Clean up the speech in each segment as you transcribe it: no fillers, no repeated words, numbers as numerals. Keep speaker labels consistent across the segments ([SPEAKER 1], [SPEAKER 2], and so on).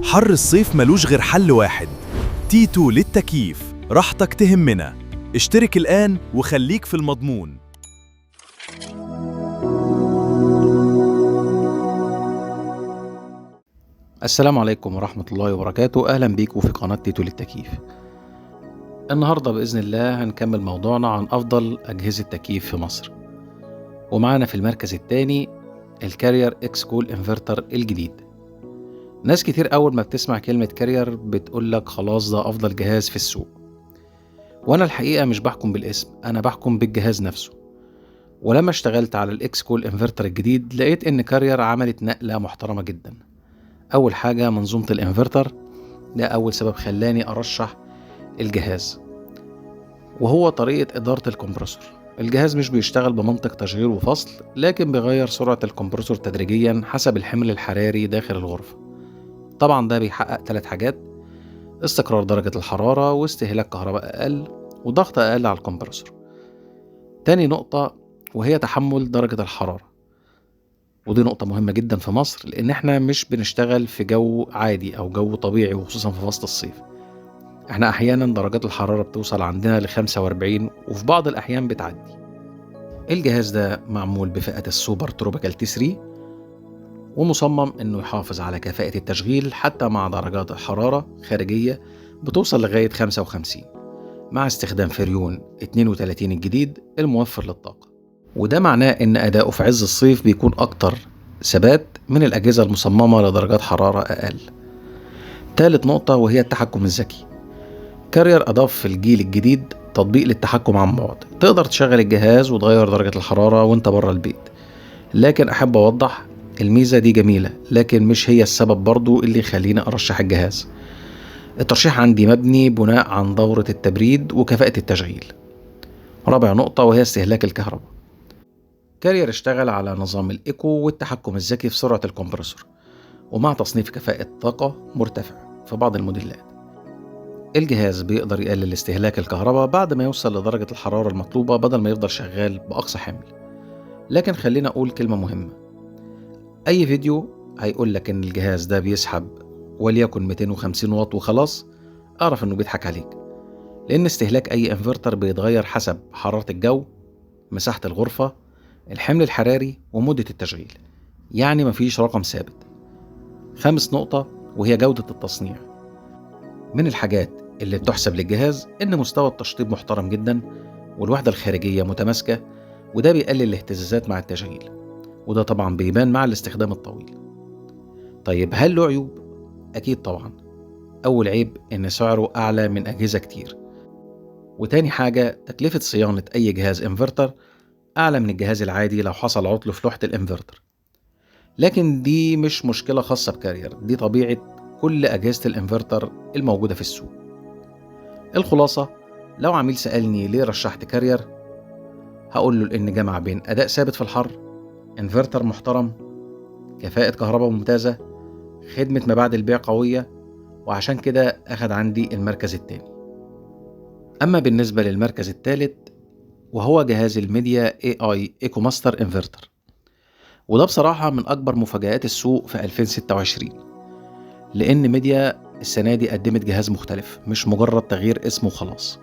[SPEAKER 1] حر الصيف ملوش غير حل واحد، تيتو للتكييف، راحتك تهمنا. اشترك الآن وخليك في المضمون.
[SPEAKER 2] السلام عليكم ورحمة الله وبركاته. أهلا بيكم في قناة تيتو للتكييف. النهاردة بإذن الله هنكمل موضوعنا عن أفضل أجهزة تكييف في مصر، ومعانا في المركز الثاني الكارير اكس كول انفرتر الجديد. ناس كتير أول ما بتسمع كلمة كارير بتقولك خلاص ده أفضل جهاز في السوق، وأنا الحقيقة مش بحكم بالاسم، أنا بحكم بالجهاز نفسه. ولما اشتغلت على الاكس كول انفرتر الجديد لقيت إن كارير عملت نقلة محترمة جدا. أول حاجة منظومة الانفرتر، ده أول سبب خلاني أرشح الجهاز، وهو طريقة إدارة الكمبرسور. الجهاز مش بيشتغل بمنطق تشغيل وفصل، لكن بيغير سرعة الكمبرسور تدريجيا حسب الحمل الحراري داخل الغرفة. طبعا ده بيحقق 3 حاجات: استقرار درجة الحرارة، واستهلاك كهرباء أقل، وضغط أقل على الكمبرسور. تاني نقطة وهي تحمل درجة الحرارة، ودي نقطة مهمة جدا في مصر، لأن احنا مش بنشتغل في جو عادي أو جو طبيعي، وخصوصا في فصل الصيف. احنا أحيانا درجات الحرارة بتوصل عندنا ل45، وفي بعض الأحيان بتعدي. الجهاز ده معمول بفئة السوبر تروبيكال تي 3، ومصمم انه يحافظ على كفاءة التشغيل حتى مع درجات الحرارة خارجية بتوصل لغاية 55، مع استخدام فريون 32 الجديد الموفر للطاقة. وده معناه ان اداؤه في عز الصيف بيكون اكتر ثبات من الاجهزة المصممة لدرجات حرارة اقل. ثالث نقطة وهي التحكم الذكي. كارير اضاف في الجيل الجديد تطبيق للتحكم عن بعد، تقدر تشغل الجهاز وتغير درجة الحرارة وانت بره البيت. لكن احب اوضح، الميزة دي جميلة لكن مش هي السبب برضو اللي يخليني ارشح الجهاز. الترشيح عندي مبني بناء عن دورة التبريد وكفاءة التشغيل. رابع نقطة وهي استهلاك الكهرباء. كارير اشتغل على نظام الايكو والتحكم الذكي في سرعة الكمبرسور، ومع تصنيف كفاءة طاقة مرتفع في بعض الموديلات. الجهاز بيقدر يقلل استهلاك الكهرباء بعد ما يوصل لدرجة الحرارة المطلوبة بدل ما يفضل شغال بأقصى حمل. لكن خلينا أقول كلمة مهمة: أي فيديو هيقول لك إن الجهاز ده بيسحب وليكن 250 واط وخلاص، أعرف إنه بيضحك عليك، لأن استهلاك أي انفرتر بيتغير حسب حرارة الجو، مساحة الغرفة، الحمل الحراري، ومدة التشغيل، يعني مفيش رقم ثابت. 5 نقطة وهي جودة التصنيع. من الحاجات اللي بتحسب للجهاز إن مستوى التشطيب محترم جدا، والوحدة الخارجية متماسكة، وده بيقلل الاهتزازات مع التشغيل، وده طبعا بيبان مع الاستخدام الطويل. طيب هل له عيوب؟ أكيد طبعا. أول عيب إن سعره أعلى من أجهزة كتير، وتاني حاجة تكلفة صيانة أي جهاز انفرتر أعلى من الجهاز العادي لو حصل عطل في لوحة الانفرتر. لكن دي مش مشكلة خاصة بكارير، دي طبيعة كل أجهزة الانفرتر الموجودة في السوق. الخلاصة، لو عميل سألني ليه رشحت كارير، هقول له لأن جمع بين أداء ثابت في الحر، انفرتر محترم، كفاءة كهرباء ممتازة، خدمة ما بعد البيع قوية، وعشان كده أخد عندي المركز الثاني. أما بالنسبة للمركز الثالث وهو جهاز الميديا AI ايكو ماستر انفرتر، وده بصراحة من أكبر مفاجآت السوق في 2026، لأن ميديا السنة دي قدمت جهاز مختلف، مش مجرد تغيير اسمه وخلاص.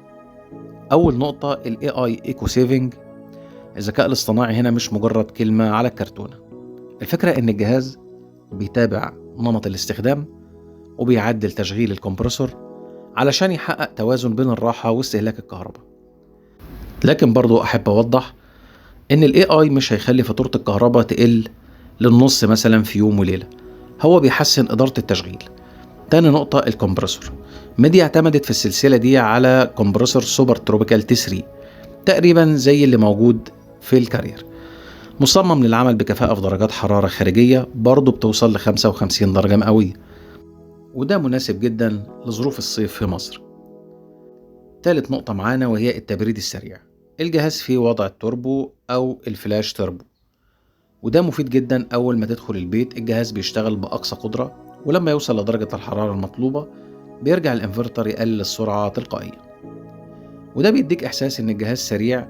[SPEAKER 2] أول نقطة ال AI ايكو سيفنج. الذكاء الاصطناعي هنا مش مجرد كلمة على الكرتونة. الفكرة إن الجهاز بيتابع نمط الاستخدام، وبيعدل تشغيل الكمبرسور علشان يحقق توازن بين الراحة واستهلاك الكهرباء. لكن برضو أحب أوضح إن ال AI مش هيخلي فاتورة الكهرباء تقل للنص مثلا في يوم وليلة، هو بيحسن إدارة التشغيل. تاني نقطة الكمبرسور. ميديا اعتمدت في السلسلة دي على كمبرسور سوبر تروبيكال تي 3 تقريبا زي اللي موجود في الكارير، مصمم للعمل بكفاءة في درجات حرارة خارجية برضو بتوصل ل55 درجة مئوية، وده مناسب جدا لظروف الصيف في مصر. ثالث نقطة معانا وهي التبريد السريع. الجهاز فيه وضع التوربو أو الفلاش توربو، وده مفيد جدا. أول ما تدخل البيت الجهاز بيشتغل بأقصى قدرة، ولما يوصل لدرجة الحرارة المطلوبة بيرجع الانفرتر يقلل السرعة تلقائيا، وده بيديك إحساس إن الجهاز سريع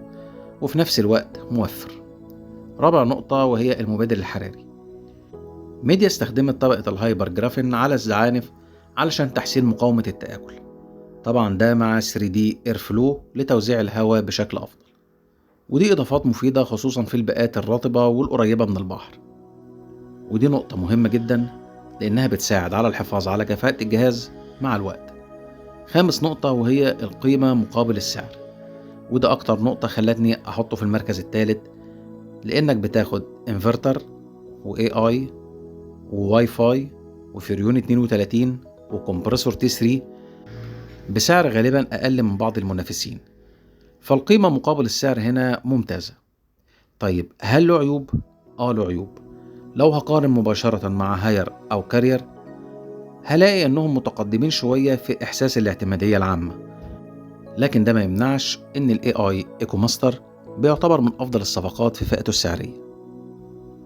[SPEAKER 2] وفي نفس الوقت موفر. رابع نقطة وهي المبادل الحراري. ميديا استخدمت طبقة الهايبر جرافين على الزعانف علشان تحسين مقاومة التآكل. طبعا ده مع 3D Airflow لتوزيع الهواء بشكل أفضل، ودي إضافات مفيدة خصوصا في البيئات الرطبة والقريبة من البحر. ودي نقطة مهمة جدا لأنها بتساعد على الحفاظ على كفاءة الجهاز مع الوقت. خامس نقطة وهي القيمة مقابل السعر، وده أكتر نقطة خلتني أحطه في المركز الثالث، لأنك بتاخد انفرتر و AI وواي فاي وفريون 32 وكمبرسور T3 بسعر غالبا أقل من بعض المنافسين، فالقيمة مقابل السعر هنا ممتازة. طيب هل له عيوب؟ له عيوب. لو هقارن مباشرة مع هاير أو كارير هلاقي أنهم متقدمين شوية في إحساس الاعتمادية العامة، لكن ده ما يمنعش أن ال AI إيكو ماستر بيعتبر من أفضل الصفقات في فئته السعرية.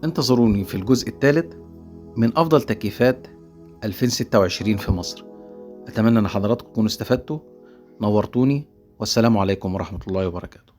[SPEAKER 2] انتظروني في الجزء الثالث من أفضل تكييفات 2026 في مصر. أتمنى أن حضراتكم تكونوا استفدتوا. نورتوني، والسلام عليكم ورحمة الله وبركاته.